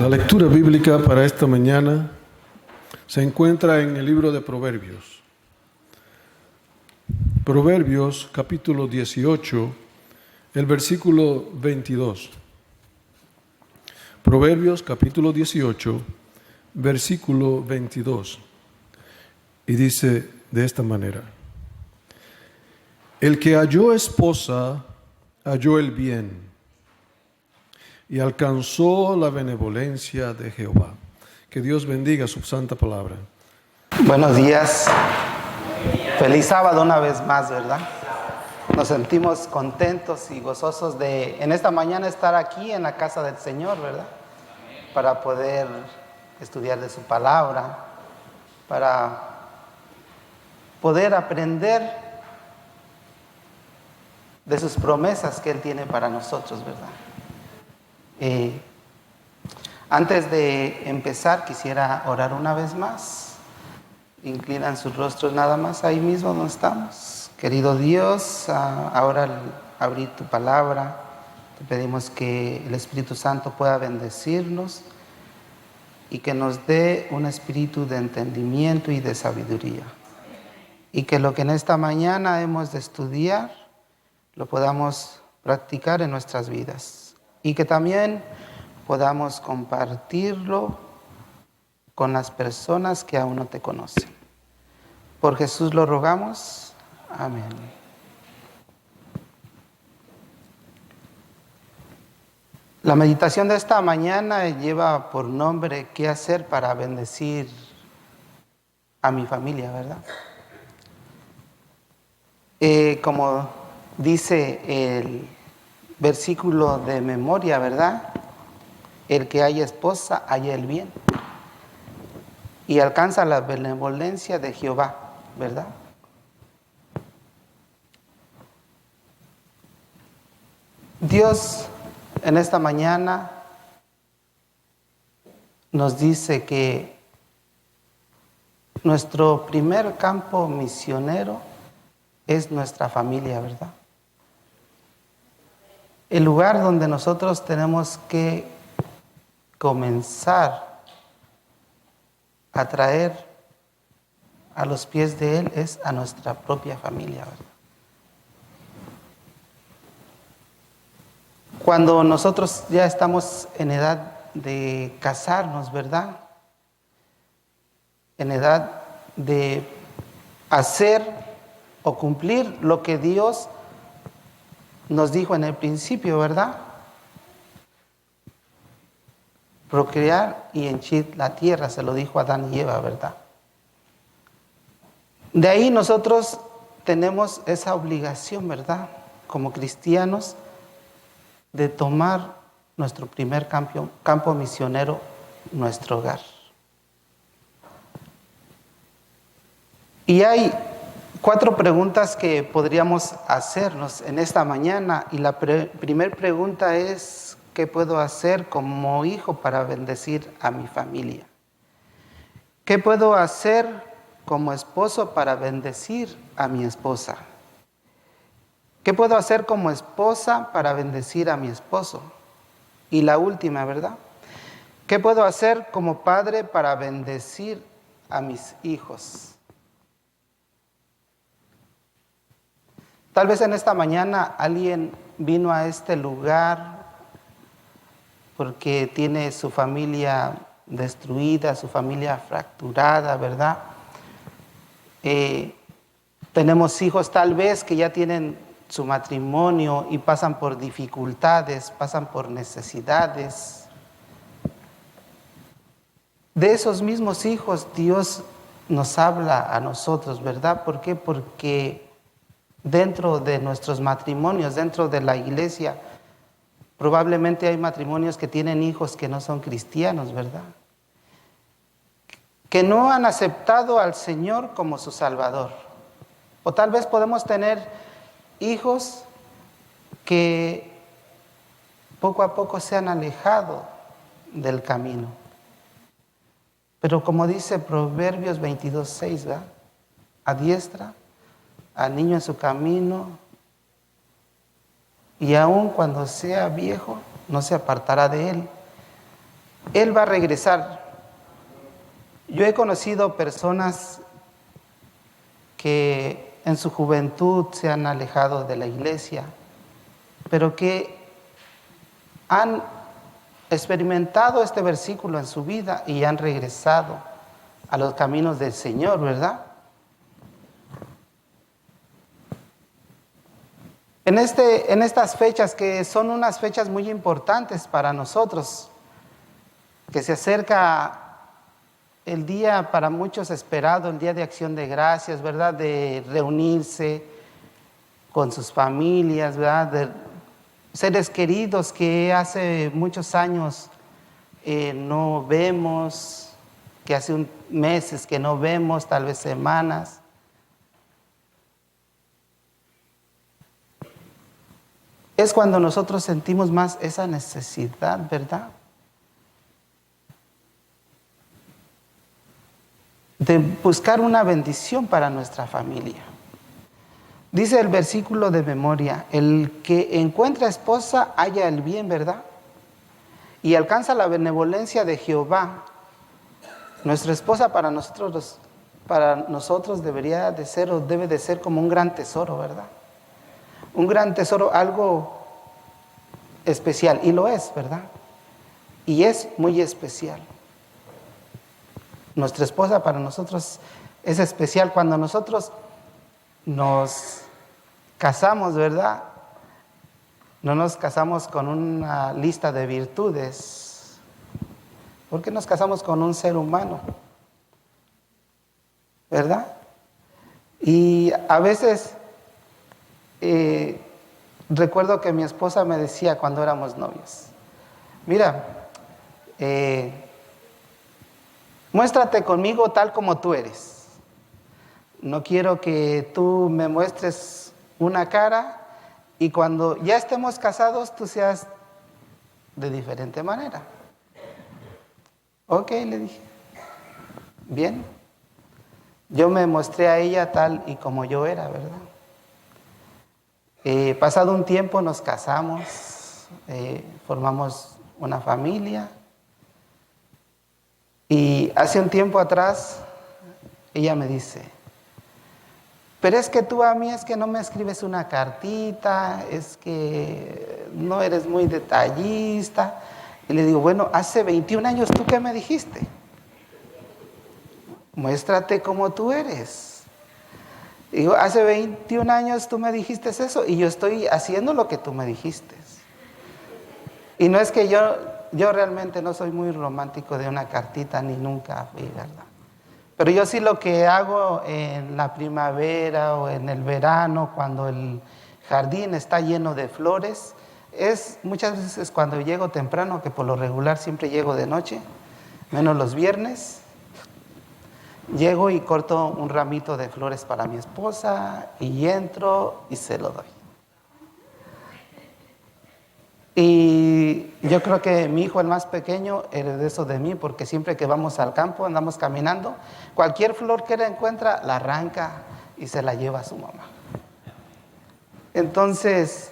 La lectura bíblica para esta mañana se encuentra en el libro de Proverbios. Proverbios capítulo 18, el versículo 22. Proverbios capítulo 18, versículo 22. Y dice de esta manera: El que halló esposa, halló el bien, y alcanzó la benevolencia de Jehová. Que Dios bendiga su santa palabra. Buenos días. Feliz sábado una vez más, ¿verdad? Nos sentimos contentos y gozosos de en esta mañana estar aquí en la casa del Señor, ¿verdad? Para poder estudiar de su palabra, para poder aprender de sus promesas que Él tiene para nosotros, ¿verdad? Antes de empezar, quisiera orar una vez más. Inclinan sus rostros nada más ahí mismo donde estamos. Querido Dios, ahora al abrir tu palabra, te pedimos que el Espíritu Santo pueda bendecirnos y que nos dé un espíritu de entendimiento y de sabiduría. Y que lo que en esta mañana hemos de estudiar, lo podamos practicar en nuestras vidas. Y que también podamos compartirlo con las personas que aún no te conocen. Por Jesús lo rogamos. Amén. La meditación de esta mañana lleva por nombre ¿qué hacer para bendecir a mi familia?, ¿verdad? Como dice el versículo de memoria, ¿verdad? El que haya esposa, haya el bien. Y alcanza la benevolencia de Jehová, ¿verdad? Dios en esta mañana nos dice que nuestro primer campo misionero es nuestra familia, ¿verdad? El lugar donde nosotros tenemos que comenzar a traer a los pies de Él es a nuestra propia familia, ¿verdad? Cuando nosotros ya estamos en edad de casarnos, ¿verdad? En edad de hacer o cumplir lo que Dios nos dijo en el principio, ¿verdad? Procrear y henchir la tierra, se lo dijo a Adán y Eva, ¿verdad? De ahí nosotros tenemos esa obligación, ¿verdad? Como cristianos, de tomar nuestro primer campo misionero, nuestro hogar. Y hay 4 preguntas que podríamos hacernos en esta mañana. Y la primera pregunta es: ¿qué puedo hacer como hijo para bendecir a mi familia? ¿Qué puedo hacer como esposo para bendecir a mi esposa? ¿Qué puedo hacer como esposa para bendecir a mi esposo? Y la última, ¿verdad? ¿Qué puedo hacer como padre para bendecir a mis hijos? Tal vez en esta mañana alguien vino a este lugar porque tiene su familia destruida, su familia fracturada, ¿verdad? Tenemos hijos tal vez que ya tienen su matrimonio y pasan por dificultades, pasan por necesidades. De esos mismos hijos Dios nos habla a nosotros, ¿verdad? ¿Por qué? Porque dentro de nuestros matrimonios, dentro de la iglesia, probablemente hay matrimonios que tienen hijos que no son cristianos, ¿verdad? Que no han aceptado al Señor como su Salvador. O tal vez podemos tener hijos que poco a poco se han alejado del camino. Pero como dice Proverbios 22:6, ¿verdad? Adiestra al niño en su camino, y aun cuando sea viejo, no se apartará de él. Él va a regresar. Yo he conocido personas que en su juventud se han alejado de la iglesia, pero que han experimentado este versículo en su vida y han regresado a los caminos del Señor, ¿verdad? En estas fechas, que son unas fechas muy importantes para nosotros, que se acerca el día para muchos esperado, el día de acción de gracias, ¿verdad? De reunirse con sus familias, ¿verdad? De seres queridos que hace muchos años no vemos, que hace meses que no vemos, tal vez semanas. Es cuando nosotros sentimos más esa necesidad, ¿verdad? De buscar una bendición para nuestra familia. Dice el versículo de memoria: el que encuentra esposa halla el bien, ¿verdad? Y alcanza la benevolencia de Jehová. Nuestra esposa para nosotros debería de ser, o debe de ser, como un gran tesoro, ¿verdad? Un gran tesoro, algo especial, y lo es, ¿verdad? Y es muy especial. Nuestra esposa para nosotros es especial. Cuando nosotros nos casamos, ¿verdad? No nos casamos con una lista de virtudes, porque nos casamos con un ser humano, ¿verdad? Y a veces recuerdo que mi esposa me decía cuando éramos novios: mira, muéstrate conmigo tal como tú eres. No quiero que tú me muestres una cara y cuando ya estemos casados tú seas de diferente manera. Ok, le dije. Bien. Yo me mostré a ella tal y como yo era, ¿verdad? Pasado un tiempo nos casamos, formamos una familia. Y hace un tiempo atrás ella me dice: pero es que tú a mí es que no me escribes una cartita, es que no eres muy detallista. Y le digo: bueno, hace 21 años ¿tú qué me dijiste? Muéstrate como tú eres. Y digo: hace 21 años tú me dijiste eso y yo estoy haciendo lo que tú me dijiste. Y no es que yo realmente no soy muy romántico de una cartita, ni nunca fui, ¿verdad? Pero yo sí lo que hago en la primavera o en el verano, cuando el jardín está lleno de flores, es muchas veces cuando llego temprano, que por lo regular siempre llego de noche, menos los viernes, llego y corto un ramito de flores para mi esposa y entro y se lo doy. Y yo creo que mi hijo, el más pequeño, heredó eso de mí, porque siempre que vamos al campo, andamos caminando, cualquier flor que él encuentra, la arranca y se la lleva a su mamá. Entonces,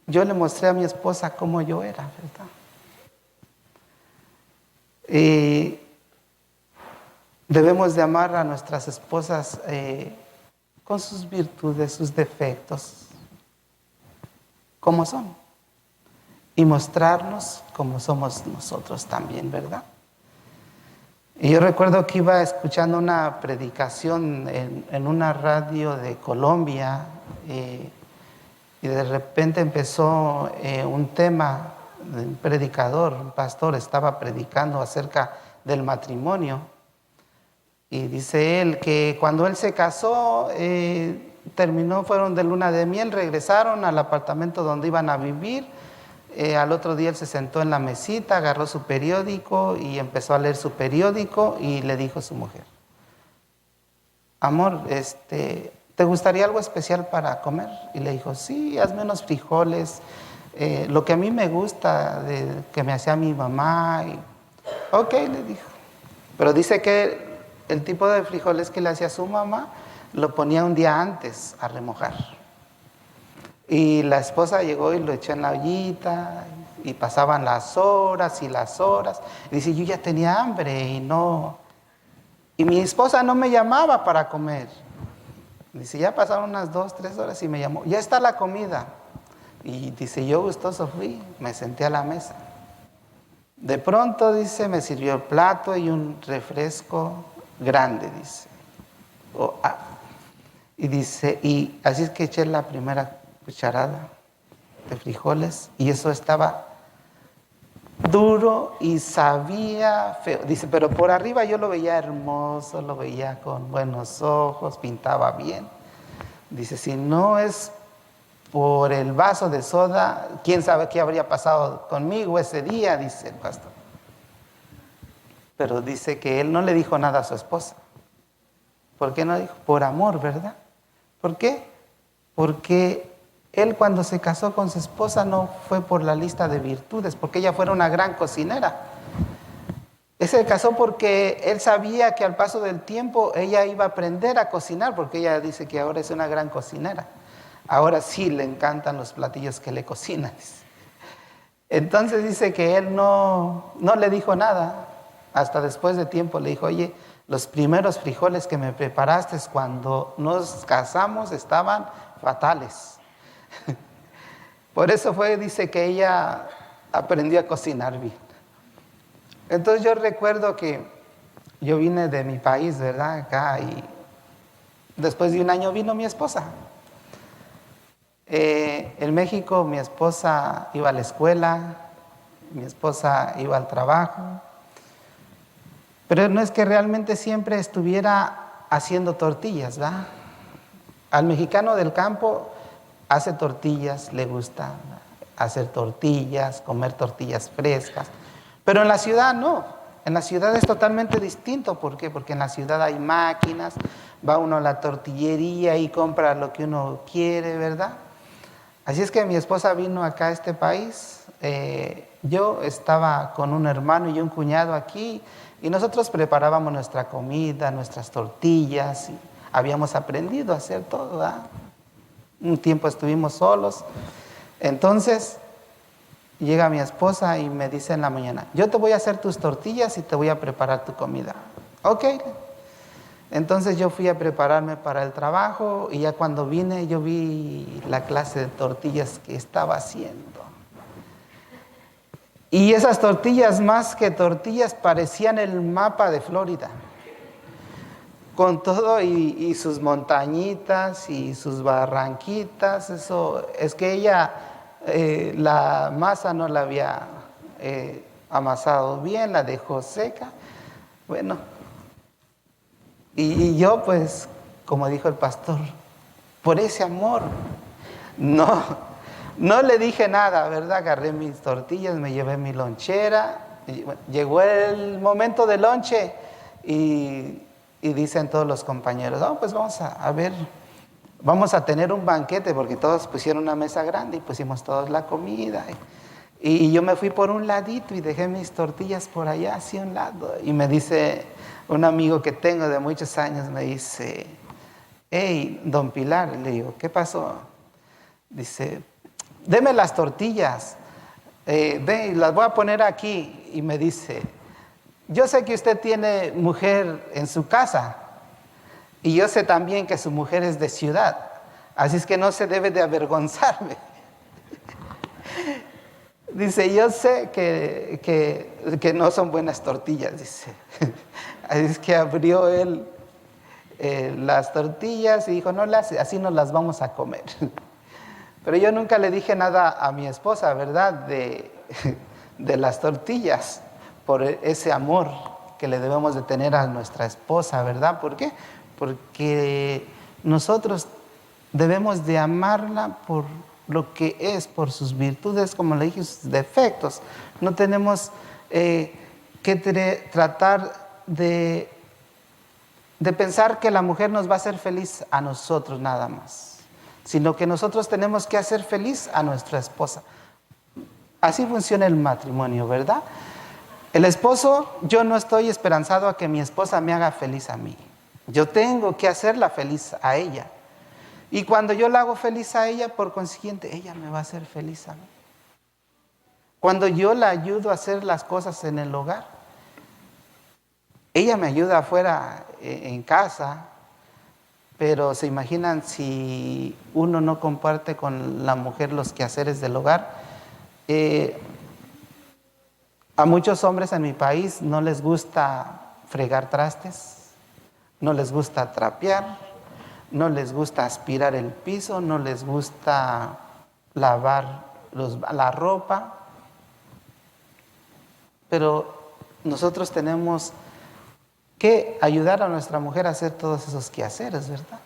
yo le mostré a mi esposa cómo yo era, ¿verdad? Y debemos de amar a nuestras esposas con sus virtudes, sus defectos, como son, y mostrarnos como somos nosotros también, ¿verdad? Y yo recuerdo que iba escuchando una predicación en una radio de Colombia y de repente empezó un tema, un predicador, un pastor estaba predicando acerca del matrimonio y dice él que cuando él se casó, fueron de luna de miel, regresaron al apartamento donde iban a vivir. Al otro día él se sentó en la mesita, agarró su periódico y empezó a leer su periódico y le dijo a su mujer: amor, ¿te gustaría algo especial para comer? Y le dijo: sí, hazme unos frijoles, lo que a mí me gusta, que me hacía mi mamá. Ok, le dijo. Pero dice que el tipo de frijoles que le hacía su mamá lo ponía un día antes a remojar. Y la esposa llegó y lo echó en la ollita, Y pasaban las horas y las horas. Y dice, yo ya tenía hambre y no. Y mi esposa no me llamaba para comer. Dice, ya pasaron unas 2, 3 horas y me llamó, ya está la comida. Y dice, yo gustoso fui, me senté a la mesa. De pronto, dice, me sirvió el plato y un refresco grande, dice. Y dice, y así es que eché la primera cucharada de frijoles y eso estaba duro y sabía feo. Dice, pero por arriba yo lo veía hermoso, lo veía con buenos ojos, pintaba bien. Dice, si no es por el vaso de soda, quién sabe qué habría pasado conmigo ese día, dice el pastor. Pero dice que él no le dijo nada a su esposa. ¿Por qué no dijo? Por amor, ¿verdad? ¿Por qué? Porque él cuando se casó con su esposa no fue por la lista de virtudes, porque ella fuera una gran cocinera. Él se casó porque él sabía que al paso del tiempo ella iba a aprender a cocinar, porque ella dice que ahora es una gran cocinera. Ahora sí le encantan los platillos que le cocinan. Entonces dice que él no le dijo nada. Hasta después de tiempo le dijo, oye, los primeros frijoles que me preparaste cuando nos casamos estaban fatales. Por eso dice que ella aprendió a cocinar bien. Entonces yo recuerdo que yo vine de mi país, ¿verdad? Acá, y después de un año vino mi esposa. En México mi esposa iba a la escuela, mi esposa iba al trabajo, pero no es que realmente siempre estuviera haciendo tortillas, ¿verdad? Al mexicano del campo hace tortillas, le gusta hacer tortillas, comer tortillas frescas, pero en la ciudad no, en la ciudad es totalmente distinto. ¿Por qué? Porque en la ciudad hay máquinas, va uno a la tortillería y compra lo que uno quiere, ¿verdad? Así es que mi esposa vino acá a este país, yo estaba con un hermano y un cuñado aquí y nosotros preparábamos nuestra comida, nuestras tortillas y habíamos aprendido a hacer todo, ¿verdad? Un tiempo estuvimos solos, entonces llega mi esposa y me dice en la mañana, yo te voy a hacer tus tortillas y te voy a preparar tu comida. Ok. Entonces yo fui a prepararme para el trabajo y ya cuando vine yo vi la clase de tortillas que estaba haciendo. Y esas tortillas, más que tortillas, parecían el mapa de Florida. Con todo y sus montañitas y sus barranquitas, eso es que ella la masa no la había amasado bien, la dejó seca. Bueno, y yo pues, como dijo el pastor, por ese amor, no le dije nada, ¿verdad? Agarré mis tortillas, me llevé mi lonchera, y, bueno, llegó el momento del lonche y dicen todos los compañeros, no, pues vamos a ver, vamos a tener un banquete, porque todos pusieron una mesa grande y pusimos todos la comida. Y yo me fui por un ladito y dejé mis tortillas por allá, hacia un lado. Y me dice un amigo que tengo de muchos años, me dice, hey, don Pilar, le digo, ¿qué pasó? Dice, deme las tortillas, las voy a poner aquí. Y me dice, yo sé que usted tiene mujer en su casa y yo sé también que su mujer es de ciudad, así es que no se debe de avergonzarme. Dice, yo sé que no son buenas tortillas, dice. Así es que abrió él las tortillas y dijo, no, así no las vamos a comer. Pero yo nunca le dije nada a mi esposa, ¿verdad? De las tortillas, por ese amor que le debemos de tener a nuestra esposa, ¿verdad? ¿Por qué? Porque nosotros debemos de amarla por lo que es, por sus virtudes, como le dije, sus defectos. No tenemos que tratar de pensar que la mujer nos va a hacer feliz a nosotros nada más, sino que nosotros tenemos que hacer feliz a nuestra esposa. Así funciona el matrimonio, ¿verdad? El esposo, yo no estoy esperanzado a que mi esposa me haga feliz a mí. Yo tengo que hacerla feliz a ella. Y cuando yo la hago feliz a ella, por consiguiente, ella me va a hacer feliz a mí. Cuando yo la ayudo a hacer las cosas en el hogar, ella me ayuda afuera en casa, pero se imaginan si uno no comparte con la mujer los quehaceres del hogar. A muchos hombres en mi país no les gusta fregar trastes, no les gusta trapear, no les gusta aspirar el piso, no les gusta lavar la ropa. Pero nosotros tenemos que ayudar a nuestra mujer a hacer todos esos quehaceres, ¿verdad?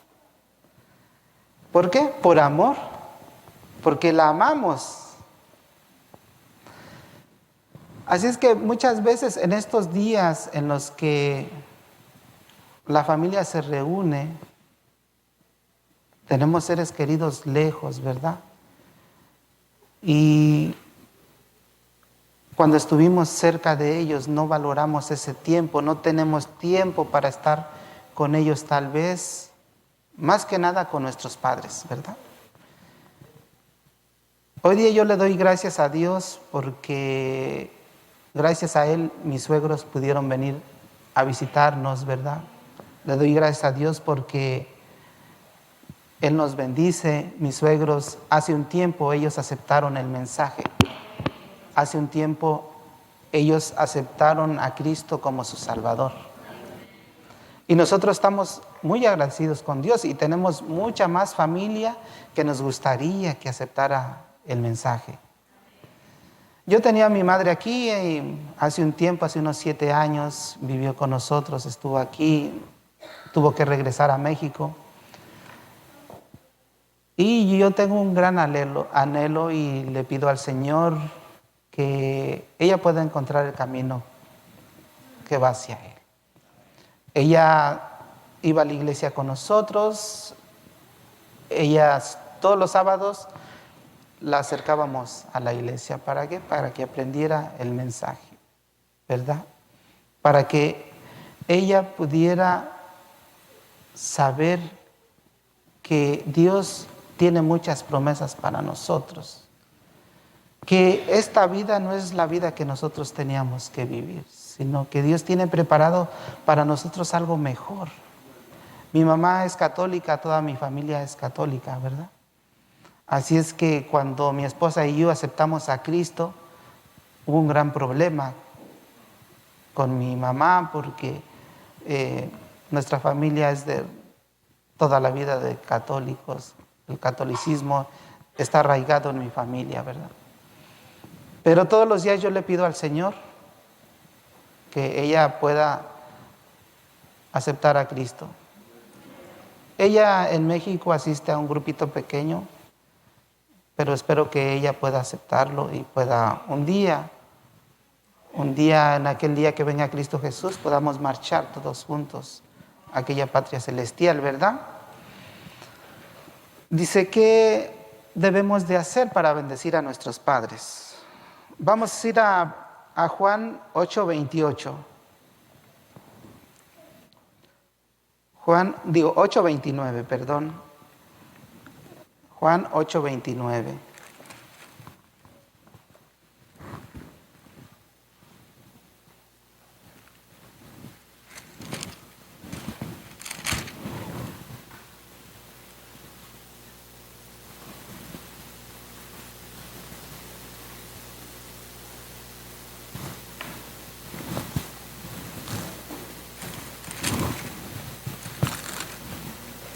¿Por qué? Por amor, porque la amamos. Así es que muchas veces en estos días en los que la familia se reúne, tenemos seres queridos lejos, ¿verdad? Y cuando estuvimos cerca de ellos no valoramos ese tiempo, no tenemos tiempo para estar con ellos tal vez, más que nada con nuestros padres, ¿verdad? Hoy día yo le doy gracias a Dios porque gracias a Él mis suegros pudieron venir a visitarnos, ¿verdad? Le doy gracias a Dios porque Él nos bendice. Mis suegros, hace un tiempo ellos aceptaron el mensaje. Hace un tiempo ellos aceptaron a Cristo como su Salvador. Y nosotros estamos muy agradecidos con Dios y tenemos mucha más familia que nos gustaría que aceptara el mensaje. Yo tenía a mi madre aquí hace un tiempo, hace unos 7 años, vivió con nosotros, estuvo aquí, tuvo que regresar a México. Y yo tengo un gran anhelo y le pido al Señor que ella pueda encontrar el camino que va hacia Él. Ella iba a la iglesia con nosotros, todos los sábados la acercábamos a la iglesia. ¿Para qué? Para que aprendiera el mensaje, ¿verdad? Para que ella pudiera saber que Dios tiene muchas promesas para nosotros, que esta vida no es la vida que nosotros teníamos que vivir, sino que Dios tiene preparado para nosotros algo mejor. Mi mamá es católica, toda mi familia es católica, ¿verdad? Así es que cuando mi esposa y yo aceptamos a Cristo, hubo un gran problema con mi mamá porque nuestra familia es de toda la vida de católicos. El catolicismo está arraigado en mi familia, ¿verdad? Pero todos los días yo le pido al Señor que ella pueda aceptar a Cristo. Ella en México asiste a un grupito pequeño, pero espero que ella pueda aceptarlo y pueda un día, en aquel día que venga Cristo Jesús, podamos marchar todos juntos a aquella patria celestial, ¿verdad? Dice, ¿qué debemos de hacer para bendecir a nuestros padres? Vamos a ir a Juan 8:28. 8:29, perdón. Juan 8:29.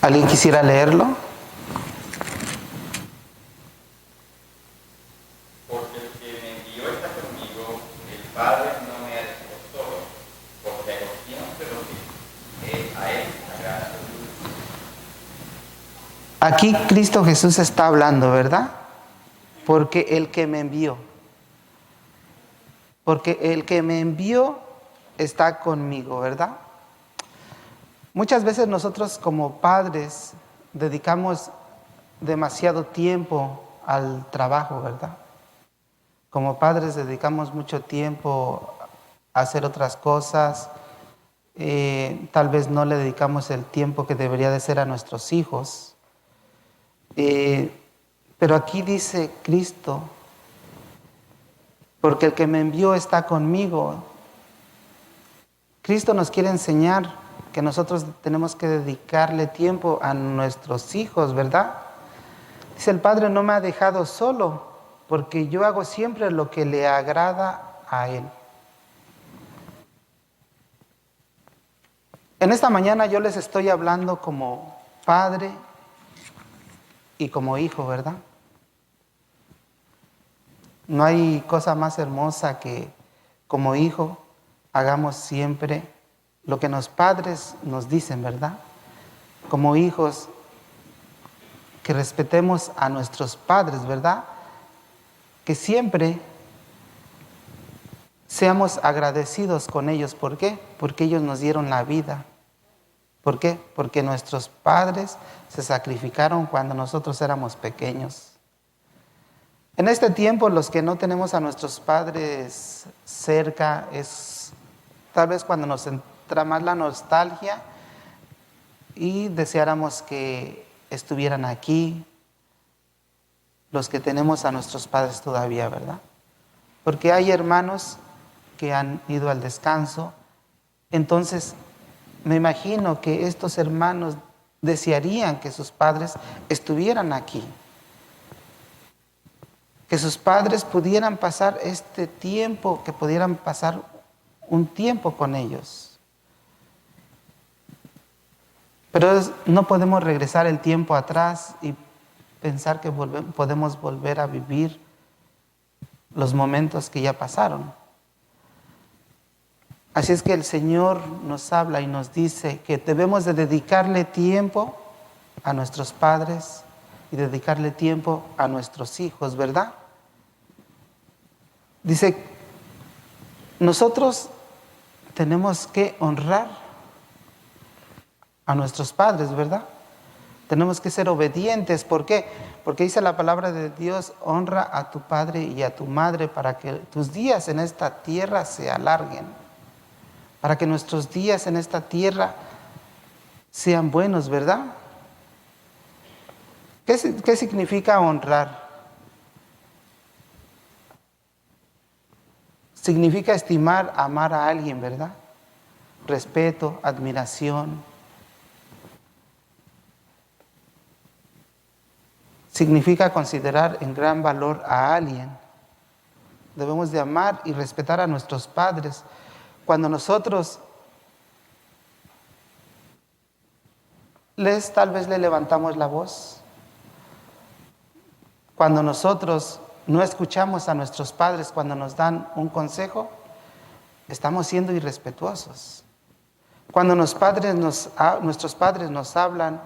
¿Alguien quisiera leerlo? Porque el que me envió está conmigo, el Padre no me ha dejado solo, porque devoción de lo que a Él agrada. Aquí Cristo Jesús está hablando, ¿verdad? Porque el que me envió está conmigo, ¿verdad? Muchas veces nosotros como padres dedicamos demasiado tiempo al trabajo, ¿verdad? Como padres dedicamos mucho tiempo a hacer otras cosas. Tal vez no le dedicamos el tiempo que debería de ser a nuestros hijos. Pero aquí dice Cristo porque el que me envió está conmigo. Cristo nos quiere enseñar que nosotros tenemos que dedicarle tiempo a nuestros hijos, ¿verdad? Dice, el Padre no me ha dejado solo, porque yo hago siempre lo que le agrada a Él. En esta mañana yo les estoy hablando como padre y como hijo, ¿verdad? No hay cosa más hermosa que como hijo hagamos siempre lo que los padres nos dicen, ¿verdad? Como hijos, que respetemos a nuestros padres, ¿verdad? Que siempre seamos agradecidos con ellos. ¿Por qué? Porque ellos nos dieron la vida. ¿Por qué? Porque nuestros padres se sacrificaron cuando nosotros éramos pequeños. En este tiempo, los que no tenemos a nuestros padres cerca, es tal vez cuando nos entra más la nostalgia y deseáramos que estuvieran aquí, los que tenemos a nuestros padres todavía, ¿verdad? Porque hay hermanos que han ido al descanso. Entonces, me imagino que estos hermanos desearían que sus padres estuvieran aquí, que sus padres pudieran pasar este tiempo, que pudieran pasar un tiempo con ellos. Pero no podemos regresar el tiempo atrás y pensar que podemos volver a vivir los momentos que ya pasaron. Así es que el Señor nos habla y nos dice que debemos de dedicarle tiempo a nuestros padres y dedicarle tiempo a nuestros hijos, ¿verdad? Dice, nosotros tenemos que honrar a nuestros padres, ¿verdad? Tenemos que ser obedientes. ¿Por qué? Porque dice la palabra de Dios, honra a tu padre y a tu madre para que tus días en esta tierra se alarguen, para que nuestros días en esta tierra sean buenos, ¿verdad? ¿Qué significa honrar? Significa estimar, amar a alguien, ¿verdad? Respeto, admiración. Significa considerar en gran valor a alguien. Debemos de amar y respetar a nuestros padres. Cuando nosotros tal vez le levantamos la voz, cuando nosotros no escuchamos a nuestros padres cuando nos dan un consejo, estamos siendo irrespetuosos. Cuando nuestros padres nos hablan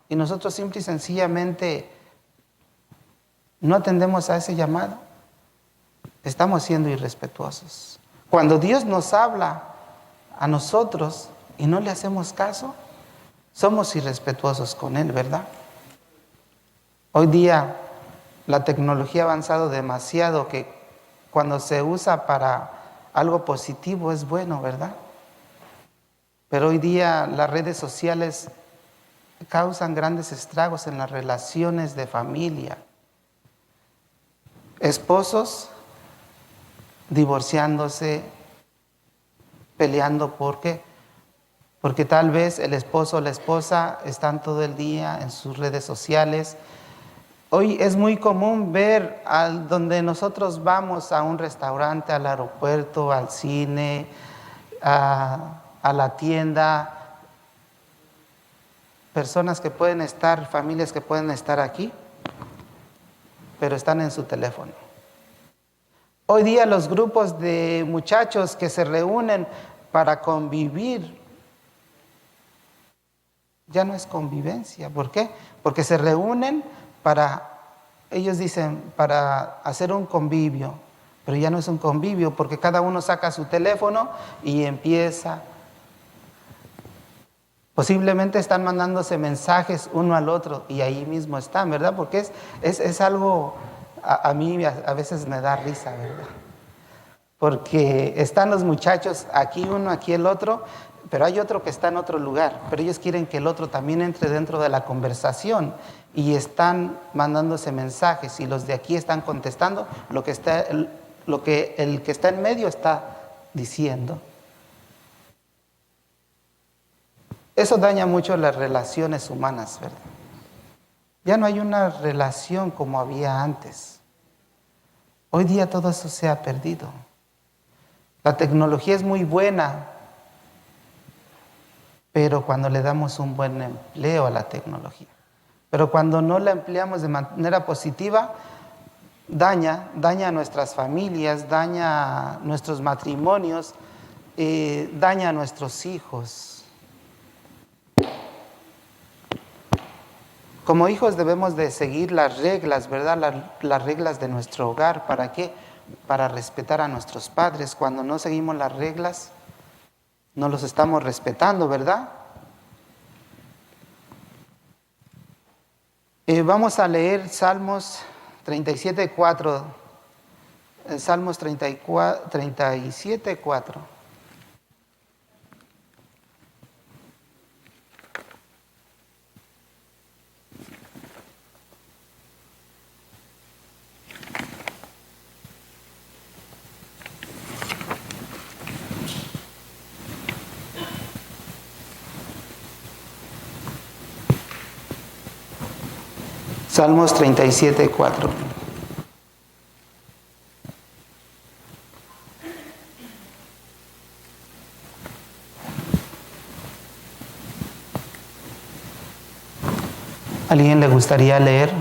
y nosotros simple y sencillamente no atendemos a ese llamado, estamos siendo irrespetuosos. Cuando Dios nos habla a nosotros y no le hacemos caso, somos irrespetuosos con Él, ¿verdad? Hoy día la tecnología ha avanzado demasiado que cuando se usa para algo positivo es bueno, ¿verdad? Pero hoy día las redes sociales causan grandes estragos en las relaciones de familia. Esposos divorciándose, peleando. ¿Por qué? Porque tal vez el esposo o la esposa están todo el día en sus redes sociales. Hoy es muy común ver donde nosotros vamos a un restaurante, al aeropuerto, al cine, a la tienda, personas que pueden estar, familias que pueden estar aquí, pero están en su teléfono. Hoy día los grupos de muchachos que se reúnen para convivir, ya no es convivencia. ¿Por qué? Porque se reúnen ellos dicen, para hacer un convivio, pero ya no es un convivio, porque cada uno saca su teléfono y empieza. Posiblemente están mandándose mensajes uno al otro y ahí mismo están, ¿verdad? Porque es algo, a mí a veces me da risa, ¿verdad? porque están los muchachos aquí uno, aquí el otro, pero hay otro que está en otro lugar, pero ellos quieren que el otro también entre dentro de la conversación y están mandándose mensajes y los de aquí están contestando lo que el que está en medio está diciendo. Eso daña mucho las relaciones humanas, ¿verdad? Ya no hay una relación como había antes. Hoy día todo eso se ha perdido. La tecnología es muy buena, pero cuando le damos un buen empleo a la tecnología. Pero cuando no la empleamos de manera positiva, daña a nuestras familias, daña a nuestros matrimonios, daña a nuestros hijos. Como hijos debemos de seguir las reglas, ¿verdad? Las reglas de nuestro hogar. ¿Para qué? Para respetar a nuestros padres. Cuando no seguimos las reglas, no los estamos respetando, ¿verdad? Vamos a leer Salmos 37:4. Salmos 37:4. Salmos 37:4. ¿Alguien le gustaría leer?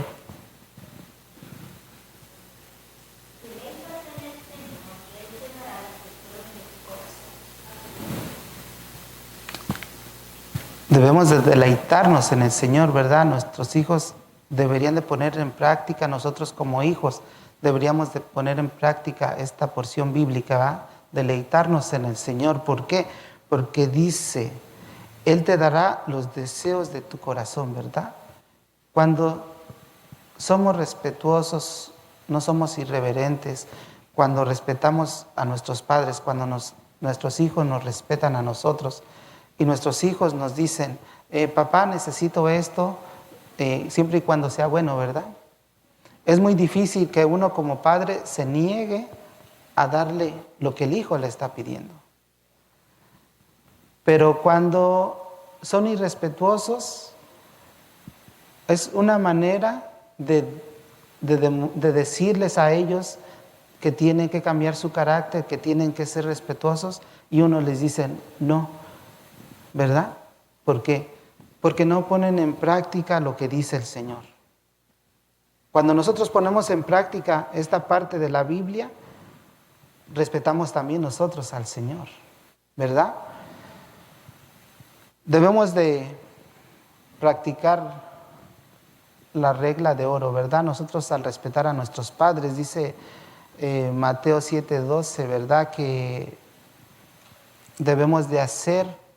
Debemos de deleitarnos en el Señor, ¿verdad? Nuestros hijos deberían de poner en práctica, nosotros como hijos deberíamos de poner en práctica esta porción bíblica, ¿verdad? Deleitarnos en el Señor. ¿Por qué? Porque dice, Él te dará los deseos de tu corazón, ¿verdad? Cuando somos respetuosos, no somos irreverentes, cuando respetamos a nuestros padres, cuando nuestros hijos nos respetan a nosotros y nuestros hijos nos dicen, papá, necesito esto, siempre y cuando sea bueno, ¿verdad? Es muy difícil que uno como padre se niegue a darle lo que el hijo le está pidiendo. Pero cuando son irrespetuosos, es una manera de decirles a ellos que tienen que cambiar su carácter, que tienen que ser respetuosos, y uno les dice no, ¿verdad? ¿Por qué? Porque no ponen en práctica lo que dice el Señor. Cuando nosotros ponemos en práctica esta parte de la Biblia, respetamos también nosotros al Señor, ¿verdad? Debemos de practicar la regla de oro, ¿verdad? Nosotros al respetar a nuestros padres, dice Mateo 7:12, ¿verdad? Que debemos de hacer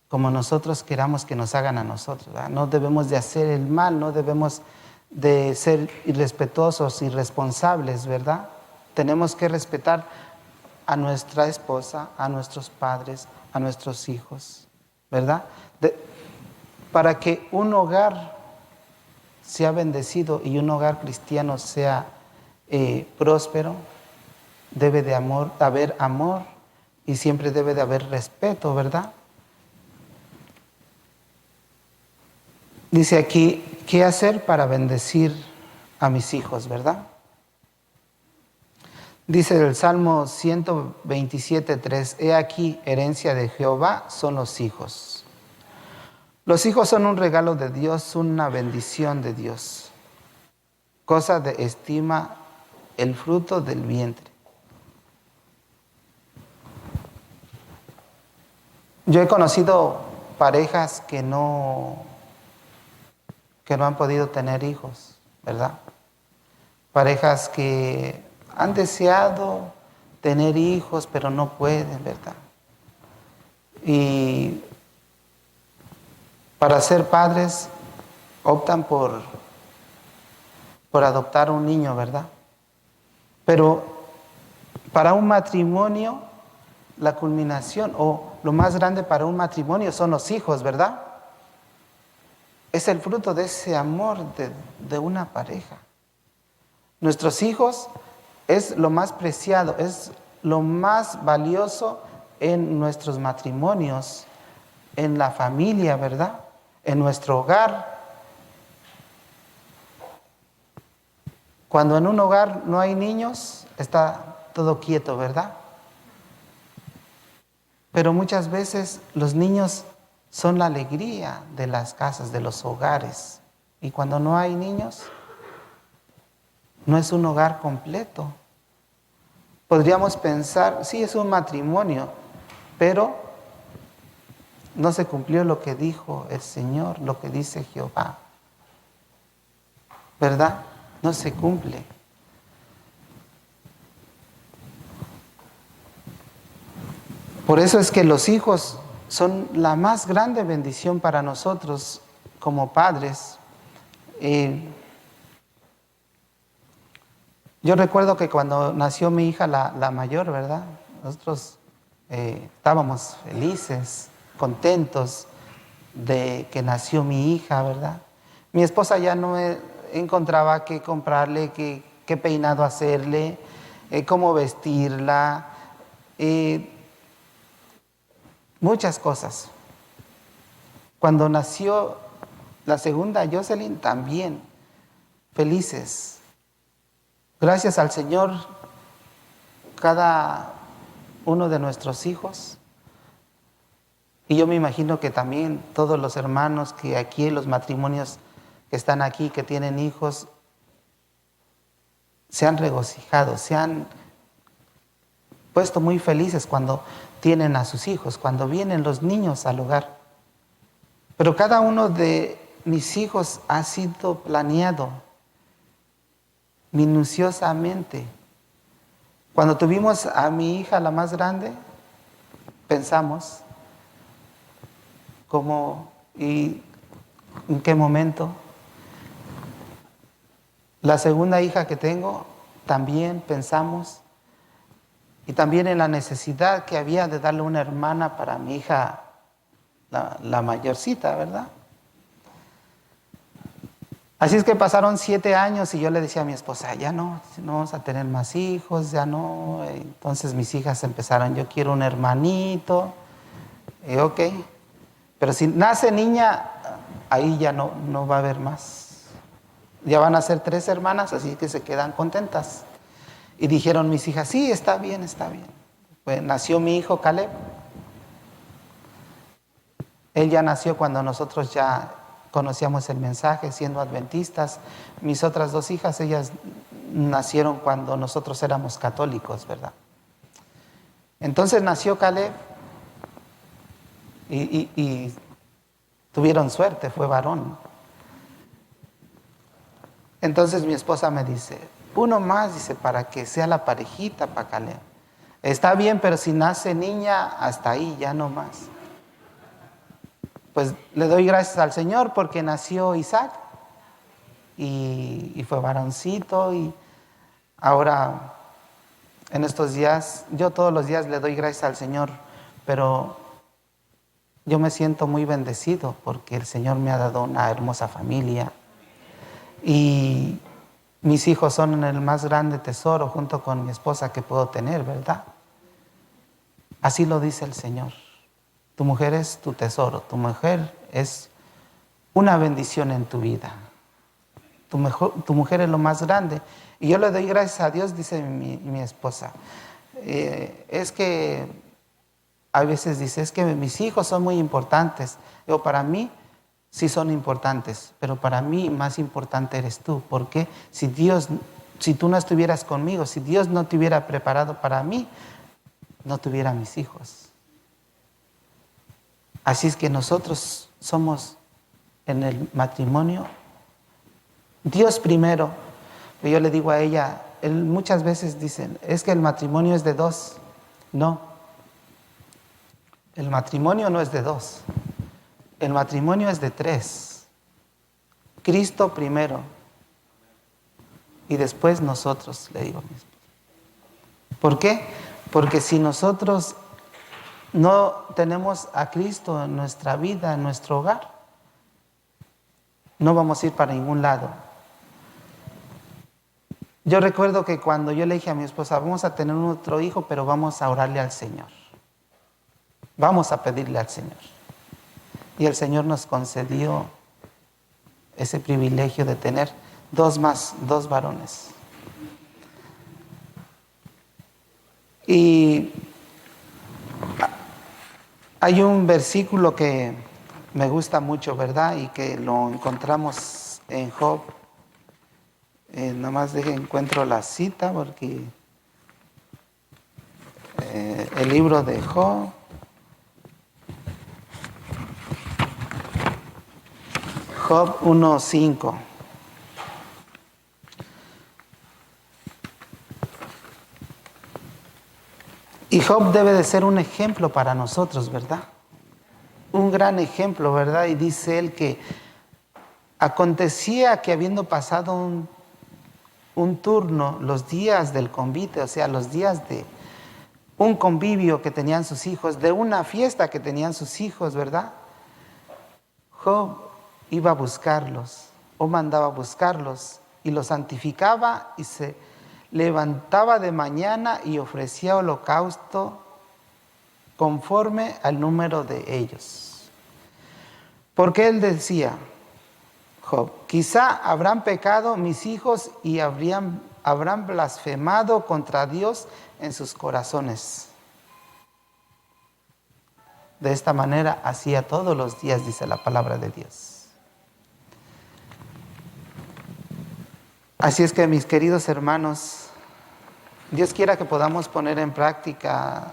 como nosotros queramos que nos hagan a nosotros, ¿verdad? No debemos de hacer el mal, no debemos de ser irrespetuosos, irresponsables, ¿verdad? Tenemos que respetar a nuestra esposa, a nuestros padres, a nuestros hijos, ¿verdad? Para que un hogar sea bendecido y un hogar cristiano sea próspero, debe de haber amor y siempre debe de haber respeto, ¿verdad? Dice aquí, ¿qué hacer para bendecir a mis hijos, verdad? Dice el Salmo 127:3, he aquí, herencia de Jehová son los hijos. Los hijos son un regalo de Dios, una bendición de Dios. Cosa de estima el fruto del vientre. Yo he conocido parejas que no han podido tener hijos, ¿verdad? Parejas que han deseado tener hijos, pero no pueden, ¿verdad? Y para ser padres optan por adoptar un niño, ¿verdad? Pero Para un matrimonio, la culminación o lo más grande para un matrimonio son los hijos, ¿verdad? Es el fruto de ese amor de una pareja. Nuestros hijos es lo más preciado, es lo más valioso en nuestros matrimonios, en la familia, ¿verdad? En nuestro hogar. Cuando en un hogar no hay niños, está todo quieto, ¿verdad? Pero muchas veces los niños son la alegría de las casas, de los hogares. Y cuando no hay niños, no es un hogar completo. Podríamos pensar, sí, es un matrimonio, pero no se cumplió lo que dijo el Señor, lo que dice Jehová. ¿Verdad? No se cumple. Por eso es que los hijos son la más grande bendición para nosotros como padres. Yo recuerdo que cuando nació mi hija, la mayor, ¿verdad? Nosotros estábamos felices, contentos de que nació mi hija, ¿verdad? Mi esposa ya no encontraba qué comprarle, qué peinado hacerle, cómo vestirla, muchas cosas. Cuando nació la segunda, Jocelyn, también felices. Gracias al Señor, cada uno de nuestros hijos, y yo me imagino que también todos los hermanos que aquí, los matrimonios que están aquí, que tienen hijos, se han regocijado, se han puesto muy felices cuando tienen a sus hijos, cuando vienen los niños al hogar. Pero cada uno de mis hijos ha sido planeado minuciosamente. Cuando tuvimos a mi hija, la más grande, pensamos cómo y en qué momento. La segunda hija que tengo, también pensamos, y también en la necesidad que había de darle una hermana para mi hija, la mayorcita, ¿verdad? Así es que pasaron 7 años y yo le decía a mi esposa, ya no vamos a tener más hijos, ya no. Entonces mis hijas empezaron, yo quiero un hermanito. Ok, pero si nace niña, ahí ya no va a haber más. Ya van a ser 3 hermanas, así que se quedan contentas. Y dijeron mis hijas, sí, está bien, está bien. Pues nació mi hijo Caleb. Él ya nació cuando nosotros ya conocíamos el mensaje, siendo adventistas. Mis otras 2 hijas, ellas nacieron cuando nosotros éramos católicos, ¿verdad? Entonces nació Caleb y tuvieron suerte, fue varón. Entonces mi esposa me dice, uno más, dice, para que sea la parejita para Caleb. Está bien, pero si nace niña, hasta ahí, ya no más. Pues le doy gracias al Señor porque nació Isaac y fue varoncito, y ahora en estos días, yo todos los días le doy gracias al Señor, pero yo me siento muy bendecido porque el Señor me ha dado una hermosa familia y mis hijos son el más grande tesoro junto con mi esposa que puedo tener, ¿verdad? Así lo dice el Señor. Tu mujer es tu tesoro, tu mujer es una bendición en tu vida. Tu mujer es lo más grande. Y yo le doy gracias a Dios, dice mi esposa. Es que a veces dice, es que mis hijos son muy importantes. Yo, para mí sí son importantes, pero para mí más importante eres tú. Porque si tú no estuvieras conmigo, si Dios no te hubiera preparado para mí, no tuviera mis hijos. Así es que nosotros somos en el matrimonio Dios primero. Yo le digo a ella, muchas veces dicen, es que el matrimonio es de 2. No, el matrimonio no es de 2. El matrimonio es de 3. Cristo primero y después nosotros, le digo a mi esposa. ¿Por qué? Porque si nosotros no tenemos a Cristo en nuestra vida, en nuestro hogar, no vamos a ir para ningún lado. Yo recuerdo que cuando yo le dije a mi esposa, vamos a tener otro hijo, pero vamos a orarle al Señor. Vamos a pedirle al Señor. Y el Señor nos concedió ese privilegio de tener dos varones. Y hay un versículo que me gusta mucho, ¿verdad? Y que lo encontramos en Job. Nada más encuentro la cita porque el libro de Job. Job 1:5. Y Job debe de ser un ejemplo para nosotros, ¿verdad? Un gran ejemplo, ¿verdad? Y dice él que acontecía que habiendo pasado un turno, los días del convite, o sea, los días de un convivio que tenían sus hijos, de una fiesta que tenían sus hijos, ¿verdad? Job iba a buscarlos, o mandaba a buscarlos, y los santificaba y se levantaba de mañana y ofrecía holocausto conforme al número de ellos. Porque él decía, Job, quizá habrán pecado mis hijos y habrán blasfemado contra Dios en sus corazones. De esta manera hacía todos los días, dice la palabra de Dios. Así es que, mis queridos hermanos, Dios quiera que podamos poner en práctica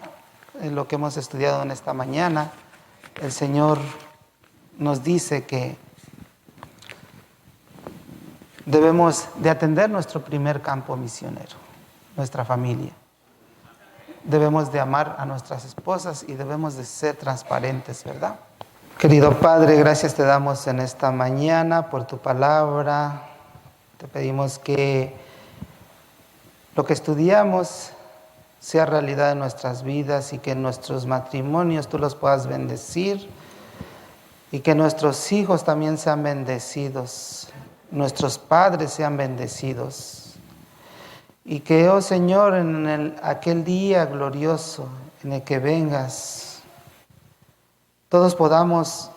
lo que hemos estudiado en esta mañana. El Señor nos dice que debemos de atender nuestro primer campo misionero, nuestra familia. Debemos de amar a nuestras esposas y debemos de ser transparentes, ¿verdad? Querido Padre, gracias te damos en esta mañana por tu palabra. Te pedimos que lo que estudiamos sea realidad en nuestras vidas y que en nuestros matrimonios tú los puedas bendecir y que nuestros hijos también sean bendecidos, nuestros padres sean bendecidos y que, oh Señor, en aquel día glorioso en el que vengas, todos podamos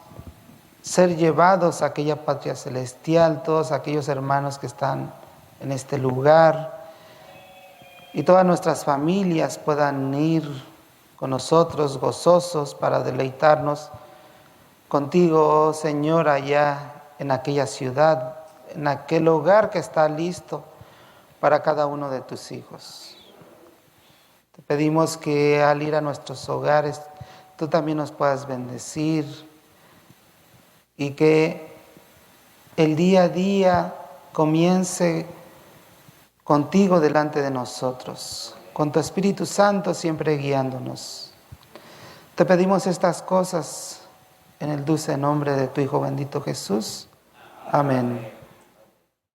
ser llevados a aquella patria celestial, todos aquellos hermanos que están en este lugar y todas nuestras familias puedan ir con nosotros gozosos para deleitarnos contigo, oh Señor, allá en aquella ciudad, en aquel hogar que está listo para cada uno de tus hijos. Te pedimos que al ir a nuestros hogares, tú también nos puedas bendecir y que el día a día comience contigo delante de nosotros, con tu Espíritu Santo siempre guiándonos. Te pedimos estas cosas en el dulce nombre de tu Hijo bendito Jesús. Amén.